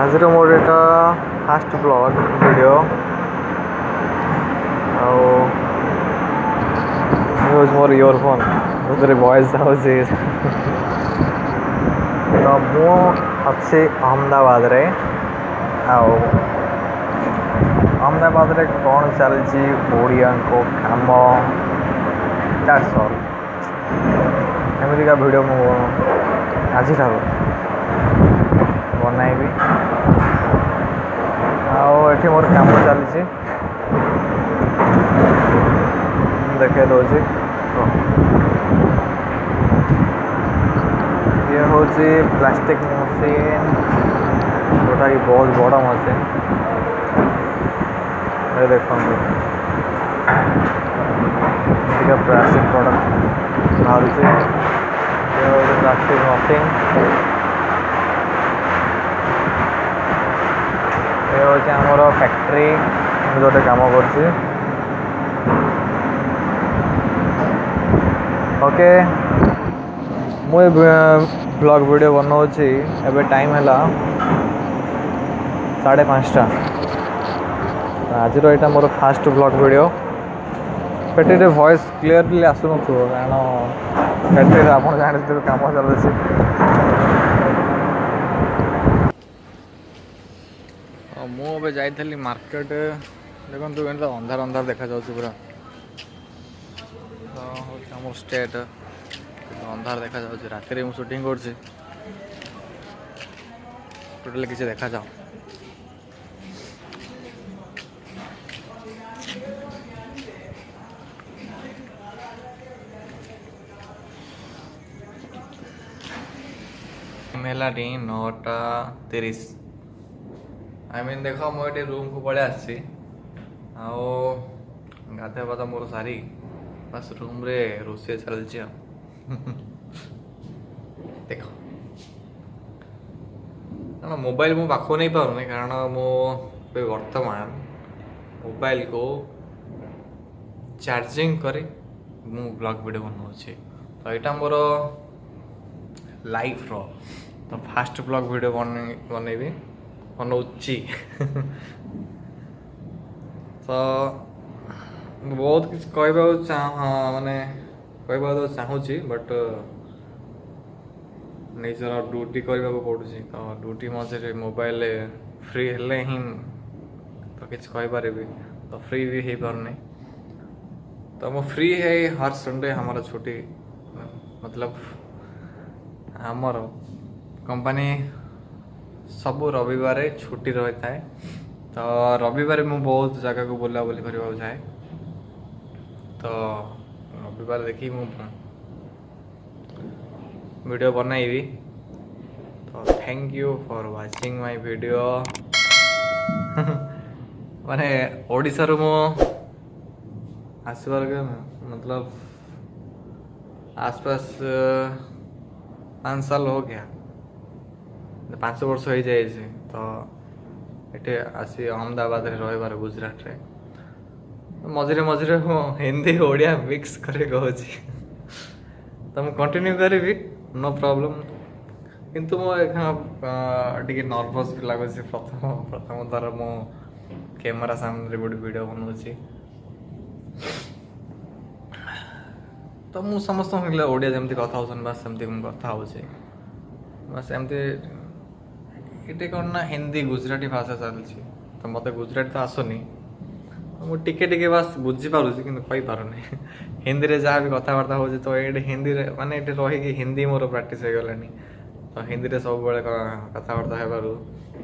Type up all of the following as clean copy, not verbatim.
आज मोर एटा fast blog video use more earphone जो voice आउे तो मु अच्छी अहमदाबाद रे अहमदाबाद रे कौन चलती ओडिया को काम दैट्स ऑल एमती का वीडियो मु आज बनइबी आठी मोर काम चलती देखे दूसरी ये हूँ प्लास्टिक मशीन जोटा कि बहुत बड़ा मशीन ये देखो प्लास्टिक प्रोडक्ट बाहर ये हूँ प्लास्टिक मशीन ये हूँ आमर फैक्ट्री जोटे काम कर ओके मु ब्लॉग वीडियो बनाऊँगी एबे टाइम है 5:30 आज यहाँ मोर फास्ट ब्लॉग वीडियो पेटी वॉइस क्लीयरली आसुन कारण पेटी आप जानते काम चलती मुझे जाइली मार्केट देखो अंधार अंधार देखा पूरा आम स्टेट अंधार देखा रात में शूटिंग कर टोटाल किसी देखा जाओ मेलानी 9:30 आई मीन देख मुझे रूम को पड़े आसी गाधे पाधा मोर सारी बस रूम रे रोसे चलती देख कारण मोबाइल मो पाख नहीं पार कारण मो वर्तमान मोबाइल को चार्जिंग करी मु ब्लॉग वीडियो बनाऊँगी तो यहाँ मोर लाइफ रो तो फास्ट ब्लॉग वीडियो बनइबी बनाऊँगी तो बहुत किसी कह माने कह चाहूँगी बट निजर ड्यूटी करने को पड़ुଛି तो ड्यूटी मझे मोबाइल फ्री हेले ही तो किसी कहीपर तो फ्री भी हो पारनी तो मो फ्री है हर संडे हमारा छुट्टी मतलब आमर कंपनी सब रविवार छुट्टी रही है तो रविवार मु बहुत जगह को बुलाबुली करने जाए तो रविवार देखी मु वीडियो बनाइबी तो thank you for watching my video माने ओडिसा रो मो आसबार के मतलब आसपास 5 साल हो गया 5 वर्ष हो जाए तो ये आसी अहमदाबाद रे रहिबार गुजरात रे मझे मझे हिंदी ओडिया मिक्स करे कहूँ तो मुझे कंटिन्यू करी नो प्रॉब्लम किंतु मो टे नर्वस भी लगुच प्रथम थर मो कैमेरा सामने गोटे वीडियो बनाऊँगी तो मु समस्त ओडिया जमी कथा बस सेमती कथा बस एमती ये कौन ना हिंदी गुजराती भाषा चलती तो मत गुजराती तो आसुनी मुझे टिके बस बुझीपारे कि पारुनी हिंदी रे जहाँ भी कथबार्ता हो तो ये हिंदी रे माने ये रही हिंदी मोर प्रैक्टिस हो गलानी तो हिंदी रे सब बड़े कथबार्ता होबारू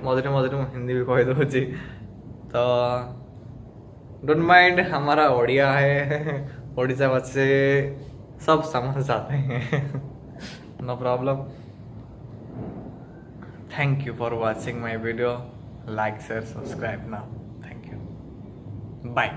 मझे मझे मुझे हिंदी भी कहीदे तो डोंट माइंड हमारा ओडिया है ओडिशा बच्चे सब समझ जाते हैं no problem thank you for watching my video like share subscribe now thank you bye